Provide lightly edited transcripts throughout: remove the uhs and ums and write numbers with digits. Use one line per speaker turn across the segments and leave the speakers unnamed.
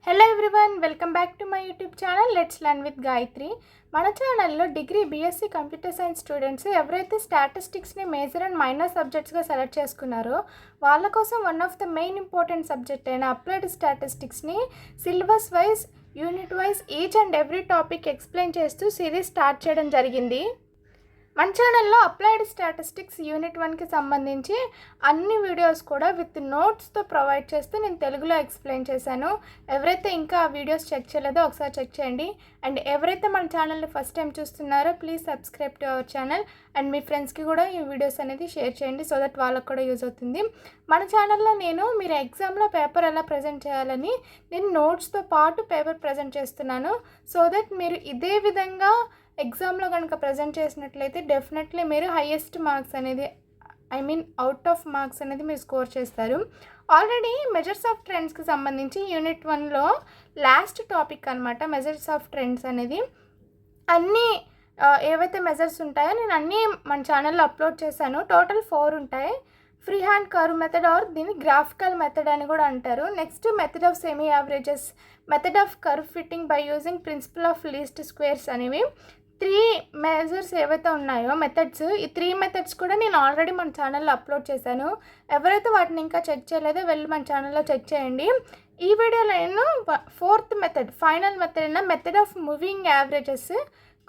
Hello everyone, welcome back to my YouTube channel let's learn with Gayatri. మన ఛానల్లో degree BSc computer science students ఎవరైతే స్టాటిస్టిక్స్ని major and minor సబ్జెక్ట్స్గా select చేసుకున్నారో వాళ్ళ కోసం one of the main important subject అయిన అప్లైడ్ స్టాటిస్టిక్స్ని syllabus wise, unit wise each and every topic explain చేస్తూ సిరీస్ స్టార్ట్ చేయడం జరిగింది. మన ఛానల్లో అప్లైడ్ స్టాటిస్టిక్స్ యూనిట్ 1కి సంబంధించి అన్ని వీడియోస్ కూడా విత్ నోట్స్తో ప్రొవైడ్ చేస్తూ నేను తెలుగులో ఎక్స్ప్లెయిన్ చేశాను. ఎవరైతే ఇంకా ఆ వీడియోస్ చెక్ చేయలేదో ఒకసారి చెక్ చేయండి. అండ్ ఎవరైతే మన ఛానల్ని ఫస్ట్ టైం చూస్తున్నారో please subscribe to our channel and మీ ఫ్రెండ్స్కి కూడా ఈ వీడియోస్ అనేది షేర్ చేయండి సో దట్ వాళ్ళకు కూడా యూజ్ అవుతుంది. మన ఛానల్లో నేను మీరు ఎగ్జామ్లో పేపర్ ఎలా ప్రజెంట్ చేయాలని నేను నోట్స్తో పాటు పేపర్ ప్రజెంట్ చేస్తున్నాను. సో దట్ మీరు ఇదే విధంగా ఎగ్జామ్లో కనుక ప్రజెంట్ చేసినట్లయితే డెఫినెట్లీ మీరు హైయెస్ట్ మార్క్స్ అనేది అవుట్ ఆఫ్ మార్క్స్ అనేది మీరు స్కోర్ చేస్తారు. ఆల్రెడీ మెజర్స్ ఆఫ్ ట్రెండ్స్కి సంబంధించి యూనిట్ 1లో లాస్ట్ టాపిక్ అనమాట మెజర్స్ ఆఫ్ ట్రెండ్స్ అనేది. అన్నీ ఏవైతే మెజర్స్ ఉంటాయో నేను అన్నీ మన ఛానల్లో అప్లోడ్ చేశాను. టోటల్ 4 ఉంటాయి. Free hand curve method or దీన్ని గ్రాఫికల్ మెథడ్ అని కూడా అంటారు. Next method of semi averages, method of curve fitting by using principle of least squares అనేవి 3 మెజర్స్ ఏవైతే ఉన్నాయో మెథడ్స్, ఈ 3 మెథడ్స్ కూడా నేను ఆల్రెడీ మన ఛానల్లో అప్లోడ్ చేశాను. ఎవరైతే వాటిని ఇంకా చెక్ చేయలేదో వెళ్ళి మన ఛానల్లో చెక్ చేయండి. ఈ వీడియోలో నేను 4th మెథడ్, ఫైనల్ మెథడ్ అయిన మెథడ్ ఆఫ్ మూవింగ్ యావరేజెస్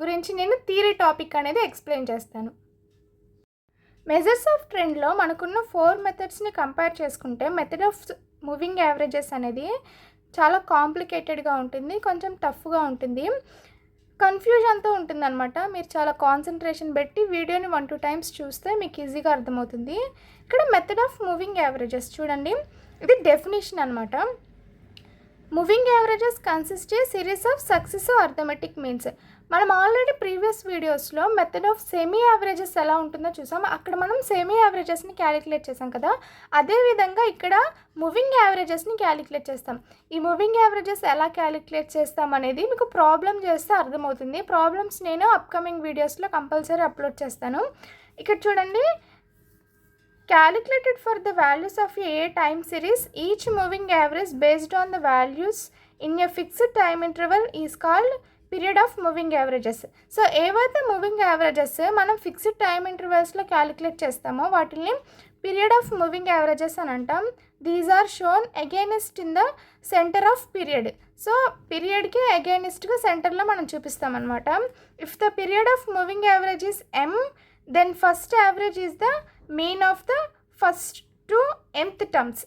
గురించి నేను థియరీ టాపిక్ అనేది ఎక్స్ప్లెయిన్ చేస్తాను. మెజర్స్ ఆఫ్ ట్రెండ్లో మనకున్న 4 మెథడ్స్ని కంపేర్ చేసుకుంటే మెథడ్ ఆఫ్ మూవింగ్ యావరేజెస్ అనేది చాలా కాంప్లికేటెడ్గా ఉంటుంది, కొంచెం టఫ్గా ఉంటుంది, కన్ఫ్యూజన్తో ఉంటుందన్నమాట. మీరు చాలా కాన్సన్ట్రేషన్ పెట్టి వీడియోని 1-2 టైమ్స్ చూస్తే మీకు ఈజీగా అర్థమవుతుంది. ఇక్కడ మెథడ్ ఆఫ్ మూవింగ్ యావరేజెస్ చూడండి, ఇది డెఫినేషన్ అనమాట. Moving averages consist A series of successive arithmetic means. మనం ఆల్రెడీ ప్రీవియస్ వీడియోస్లో మెథడ్ ఆఫ్ సెమీ యావరేజెస్ ఎలా ఉంటుందో చూసాం. అక్కడ మనం సెమీ యావరేజెస్ని క్యాలిక్యులేట్ చేసాం కదా, అదేవిధంగా ఇక్కడ మూవింగ్ యావరేజెస్ని క్యాలిక్యులేట్ చేస్తాం. ఈ మూవింగ్ యావరేజెస్ ఎలా క్యాలిక్యులేట్ చేస్తాం అనేది మీకు ప్రాబ్లం చేస్తే అర్థమవుతుంది. ప్రాబ్లమ్స్ నేను అప్కమింగ్ వీడియోస్లో కంపల్సరీ అప్లోడ్ చేస్తాను. ఇక్కడ చూడండి, calculated for the values of a time series, each moving average based on the values in a fixed time interval is called period of moving averages. So ఏవైతే moving averages మనం fixed time ఇంటర్వెల్స్లో calculate చేస్తామో వాటిని period of moving averages అని అంటాం. These are shown against in the centre of period. So పీరియడ్కి అగైనిస్ట్గా సెంటర్లో మనం చూపిస్తాం అనమాట. If the period of moving average is m, then first average is the mean of the first to mth terms.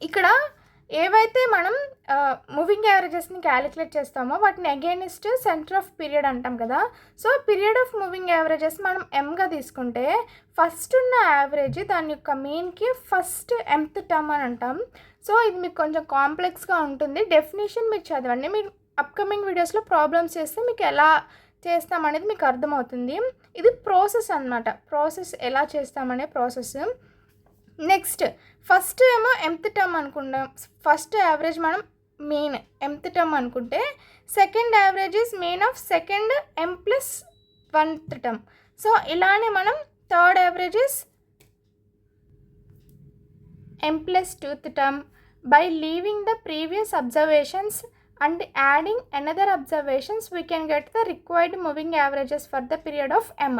ఇక్కడ ఏవైతే మనం మూవింగ్ యావరేజెస్ని క్యాలిక్యులేట్ చేస్తామో వాటిని అగైనిస్ట్ సెంటర్ ఆఫ్ పీరియడ్ అంటాం కదా. So period of moving averages మనం ఎంగా తీసుకుంటే first ఉన్న యావరేజ్ దాని యొక్క మీన్కి ఫస్ట్ mth టర్మ్ అని అంటాం. సో ఇది మీకు కొంచెం కాంప్లెక్స్గా ఉంటుంది. డెఫినేషన్ మీరు చదవండి. మీరు అప్కమింగ్ వీడియోస్లో ప్రాబ్లమ్స్ చేస్తే మీకు ఎలా చేస్తామనేది మీకు అర్థమవుతుంది. ఇది ప్రాసెస్ అన్నమాట, ప్రాసెస్ ఎలా చేస్తామనే ప్రాసెస్. నెక్స్ట్ ఫస్ట్ ఏమో mth టర్మ్ అనుకుంటాం, ఫస్ట్ యావరేజ్ మనం మీన్ mth టర్మ్ అనుకుంటే second average is mean of second m+1th term. So ఇలానే మనం third average is m+2th term. By leaving the previous observations and adding another observations we can get the required moving averages for the period of m.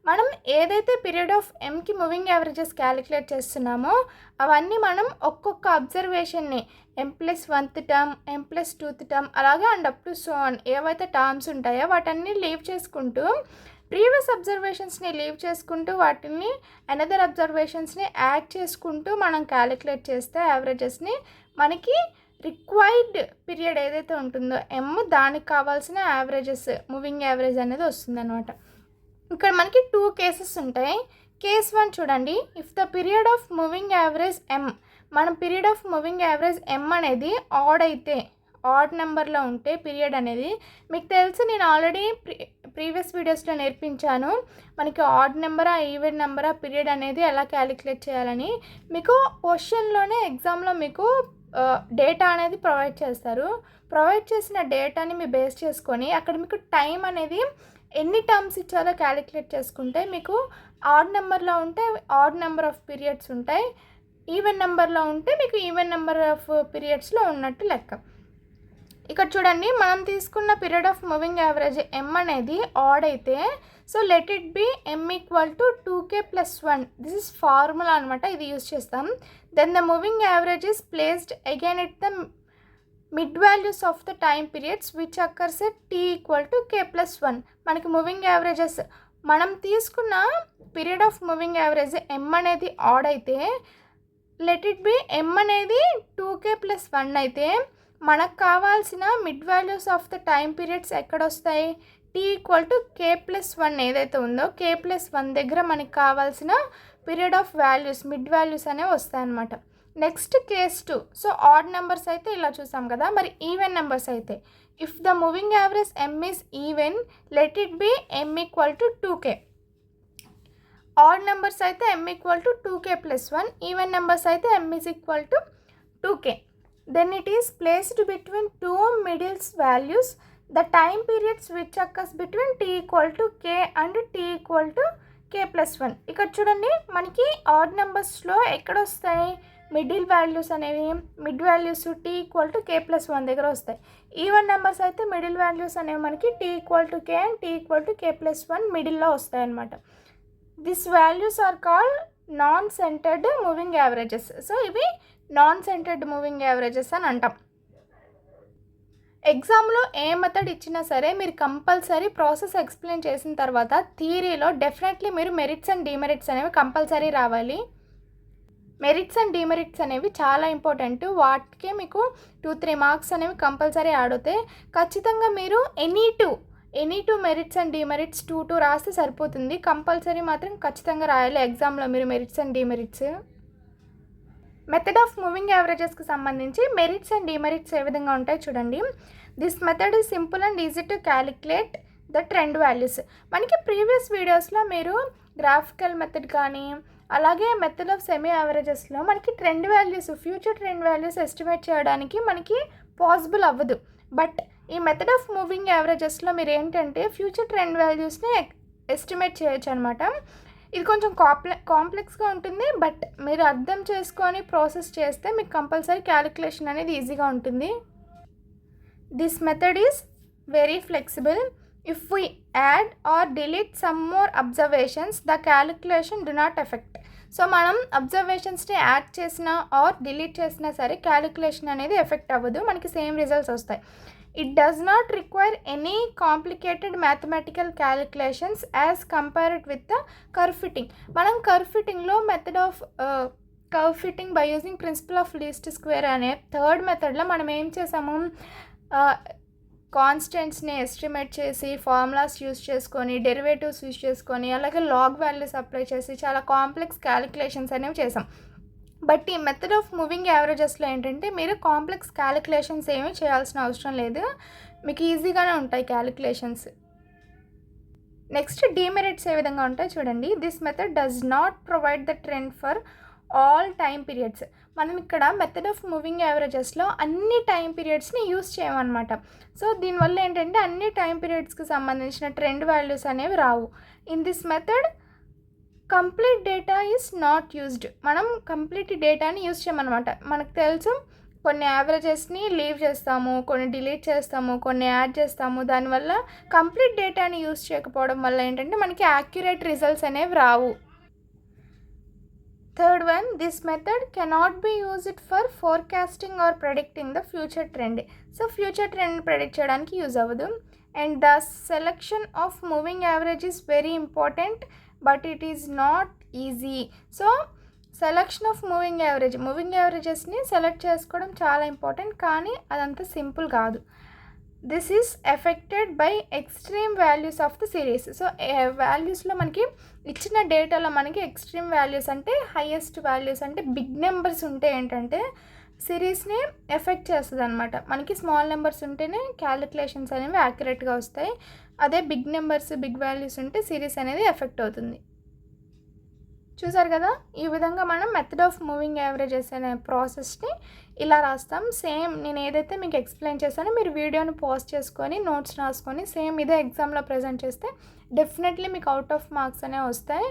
మనం ఏదైతే period of mకి moving averages calculate చేస్తున్నామో అవన్నీ మనం ఒక్కొక్క అబ్జర్వేషన్ని m+1th term, m+2th term అలాగే and up to so on ఏవైతే టర్మ్స్ ఉంటాయో వాటన్నీ లీవ్ చేసుకుంటూ ప్రీవియస్ అబ్జర్వేషన్స్ని లీవ్ చేసుకుంటూ వాటిని అనదర్ అబ్జర్వేషన్స్ని యాడ్ చేసుకుంటూ మనం క్యాలిక్యులేట్ చేస్తే యావరేజెస్ని మనకి రిక్వైర్డ్ పీరియడ్ ఏదైతే ఉంటుందో m దానికి కావాల్సిన యావరేజెస్ మూవింగ్ యావరేజ్ అనేది వస్తుందన్నమాట. ఇక్కడ మనకి 2 కేసెస్ ఉంటాయి. కేస్ 1 చూడండి, if the period of moving average m, మన period of moving average m అనేది ఆడ్ అయితే, ఆడ్ నెంబర్లో ఉంటే పీరియడ్ అనేది మీకు తెలుసు, నేను ఆల్రెడీ ప్రీవియస్ వీడియోస్లో నేర్పించాను. మనకి ఆడ్ నెంబరా ఈవెన్ నెంబరా పీరియడ్ అనేది ఎలా క్యాలిక్యులేట్ చేయాలని. మీకు క్వశ్చన్లోనే ఎగ్జామ్లో మీకు డేటా అనేది ప్రొవైడ్ చేస్తారు. ప్రొవైడ్ చేసిన డేటాని మీ బేస్ చేసుకొని అక్కడ మీకు టైం అనేది ఎన్ని టర్మ్స్ ఇచ్చారో క్యాలిక్యులేట్ చేసుకుంటే మీకు ఆడ్ నెంబర్లో ఉంటే ఆడ్ నెంబర్ ఆఫ్ పీరియడ్స్ ఉంటాయి, ఈవెన్ నెంబర్లో ఉంటే మీకు ఈవెన్ నెంబర్ ఆఫ్ పీరియడ్స్లో ఉన్నట్టు లెక్క. ఇక్కడ చూడండి, మనం తీసుకున్న period of moving average m అనేది ఆడ్ అయితే so let it be m equal to 2k plus 1. This is formula అనమాట, ఇది యూజ్ చేస్తాం. Then the moving average is placed again at the mid values of the time periods which occurs at t equal to k plus 1. మనకి moving averages మనం తీసుకున్న period of moving average m అనేది odd అయితే let it be m అనేది 2k plus 1 అయితే మనకు కావాల్సిన mid values of the time periods ఎక్కడ వస్తాయి? t equal to k plus 1 ఏదైతే ఉందో k ప్లస్ 1 దగ్గర మనకి కావాల్సిన period of values mid values అనేవి వస్తాయన్నమాట. Next case 2. So odd numbers అయితే ఇలా చూసాం కదా, మరి ఈవెన్ నెంబర్స్ అయితే if the moving average m is even let it be m equal to 2k. Odd numbers అయితే m equal to 2k plus 1, even numbers అయితే m is equal to 2k. Then it is placed between two middle values, the time periods which occurs between t equal to k and t equal to k plus 1. ఇక్కడ చూడండి, మనకి add నెంబర్స్లో ఎక్కడ వస్తాయి middle values అనేవి? Mid values t equal to k plus 1 దగ్గర వస్తాయి. Even numbers అయితే మిడిల్ వాల్యూస్ అనేవి మనకి t equal to k and t equal to k plus 1 మిడిల్లో వస్తాయి అన్నమాట. This values are called non centred moving averages. So ఇవి నాన్ సెంటర్డ్ మూవింగ్ యావరేజెస్ అని అంటాం. ఎగ్జామ్లో ఏ మెథడ్ ఇచ్చినా సరే మీరు కంపల్సరీ ప్రాసెస్ ఎక్స్ప్లెయిన్ చేసిన తర్వాత థియరీలో డెఫినెట్లీ మీరు మెరిట్స్ అండ్ డిమెరిట్స్ అనేవి కంపల్సరీ రావాలి. మెరిట్స్ అండ్ డిమెరిట్స్ అనేవి చాలా ఇంపార్టెంట్, వాటికే మీకు 2-3 మార్క్స్ అనేవి కంపల్సరీ యాడ్ అవుతాయి. ఖచ్చితంగా మీరు any two merits and demerits 2 రాస్తే సరిపోతుంది. కంపల్సరీ మాత్రం ఖచ్చితంగా రాయాలి ఎగ్జామ్లో మీరు merits and demerits. Method of moving యావరేజెస్కి సంబంధించి మెరిట్స్ అండ్ డిమెరిట్స్ ఏ విధంగా ఉంటాయి చూడండి. This method is simple and easy to calculate the trend values. మనకి ప్రీవియస్ వీడియోస్లో మీరు గ్రాఫికల్ మెథడ్ కానీ అలాగే మెథడ్ ఆఫ్ సెమీ యావరేజెస్లో మనకి trend values, future trend values estimate చేయడానికి మనకి పాసిబుల్ అవ్వదు. బట్ ఈ మెథడ్ ఆఫ్ మూవింగ్ యావరేజెస్లో మీరు ఏంటంటే ఫ్యూచర్ ట్రెండ్ వాల్యూస్ని ఎస్టిమేట్ చేయొచ్చు అనమాట. ఇది కొంచెం కాంప్లెక్స్గా ఉంటుంది, బట్ మీరు అర్థం చేసుకొని ప్రాసెస్ చేస్తే మీకు కంపల్సరీ క్యాలిక్యులేషన్ అనేది ఈజీగా ఉంటుంది. This method is very flexible. If we add or delete some more observations the calculation do not effect. So మనం అబ్జర్వేషన్స్ని యాడ్ చేసినా ఆర్ డిలీట్ చేసినా సరే క్యాలిక్యులేషన్ అనేది ఎఫెక్ట్ అవ్వదు, మనకి సేమ్ రిజల్ట్స్ వస్తాయి. It does not require any complicated mathematical calculations as compared with the curve fitting. మనం curve fittingలో method of curve fitting by using principle of least square అనే third మెథడ్లో మనం ఏం చేసాము, కాన్స్టెంట్స్ని ఎస్టిమేట్ చేసి ఫార్ములాస్ యూస్ చేసుకొని derivatives use చేసుకొని అలాగే లాగ్ వాల్యూస్ అప్లై చేసి చాలా కాంప్లెక్స్ క్యాలిక్యులేషన్స్ అనేవి చేసాం. బట్ ఈ మెథడ్ ఆఫ్ మూవింగ్ యావరేజెస్లో ఏంటంటే మీరు కాంప్లెక్స్ క్యాలిక్యులేషన్స్ ఏమీ చేయాల్సిన అవసరం లేదు, మీకు ఈజీగానే ఉంటాయి క్యాలిక్యులేషన్స్. నెక్స్ట్ డిమెరిట్స్ ఏ విధంగా ఉంటాయి చూడండి. This method does not provide the trend for all time periods. మనం ఇక్కడ మెథడ్ ఆఫ్ మూవింగ్ యావరేజెస్లో అన్ని టైం పీరియడ్స్ని యూస్ చేయమన్నమాట. సో దీనివల్ల ఏంటంటే అన్ని టైం పీరియడ్స్కి సంబంధించిన ట్రెండ్ వాల్యూస్ అనేవి రావు. In this method complete data is not used. మనం కంప్లీట్ డేటాని యూజ్ చేయమన్నమాట. మనకు తెలుసు కొన్ని యావరేజెస్ని లీవ్ చేస్తాము, కొన్ని డిలీట్ చేస్తాము, కొన్ని యాడ్ చేస్తాము. దానివల్ల కంప్లీట్ డేటాని యూజ్ చేయకపోవడం వల్ల ఏంటంటే మనకి యాక్యురేట్ రిజల్ట్స్ అనేవి రావు. Third one, this method cannot be used for forecasting or predicting the future trend. So future trend predict చేయడానికి యూజ్ అవ్వదు. And the selection of moving average is very important but it is not easy. So selection of moving యావరేజెస్ని select చేసుకోవడం చాలా important, కానీ అదంతా simple కాదు. This is affected by extreme values of the series. So వాల్యూస్లో మనకి ఇచ్చిన డేటాలో మనకి ఎక్స్ట్రీమ్ వాల్యూస్ అంటే హైయెస్ట్ వాల్యూస్ అంటే బిగ్ నెంబర్స్ ఉంటే ఏంటంటే సిరీస్ని ఎఫెక్ట్ చేస్తుంది అనమాట. మనకి స్మాల్ నెంబర్స్ ఉంటేనే క్యాలిక్యులేషన్స్ అనేవి యాక్యురేట్గా వస్తాయి, అదే బిగ్ నెంబర్స్ బిగ్ వాల్యూస్ ఉంటే సిరీస్ అనేది ఎఫెక్ట్ అవుతుంది. చూసారు కదా, ఈ విధంగా మనం మెథడ్ ఆఫ్ మూవింగ్ యావరేజెస్ అనే ప్రాసెస్ని ఇలా రాస్తాం. సేమ్ నేను ఏదైతే మీకు ఎక్స్ప్లెయిన్ చేశానో మీరు వీడియోని పాజ్ చేసుకొని నోట్స్ రాసుకొని సేమ్ ఇదే ఎగ్జామ్లో ప్రజెంట్ చేస్తే డెఫినెట్లీ మీకు అవుట్ ఆఫ్ మార్క్స్ అనేవి వస్తాయి.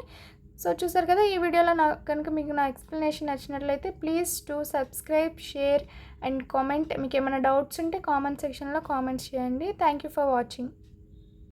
సో చూసారు కదా, ఈ వీడియోలో కనుక మీకు నా ఎక్స్ప్లెనేషన్ నచ్చినట్లయితే please to subscribe, share and comment, మీకు ఏమైనా డౌట్స్ ఉంటే కామెంట్ సెక్షన్లో కామెంట్స్ చేయండి. Thank you for watching.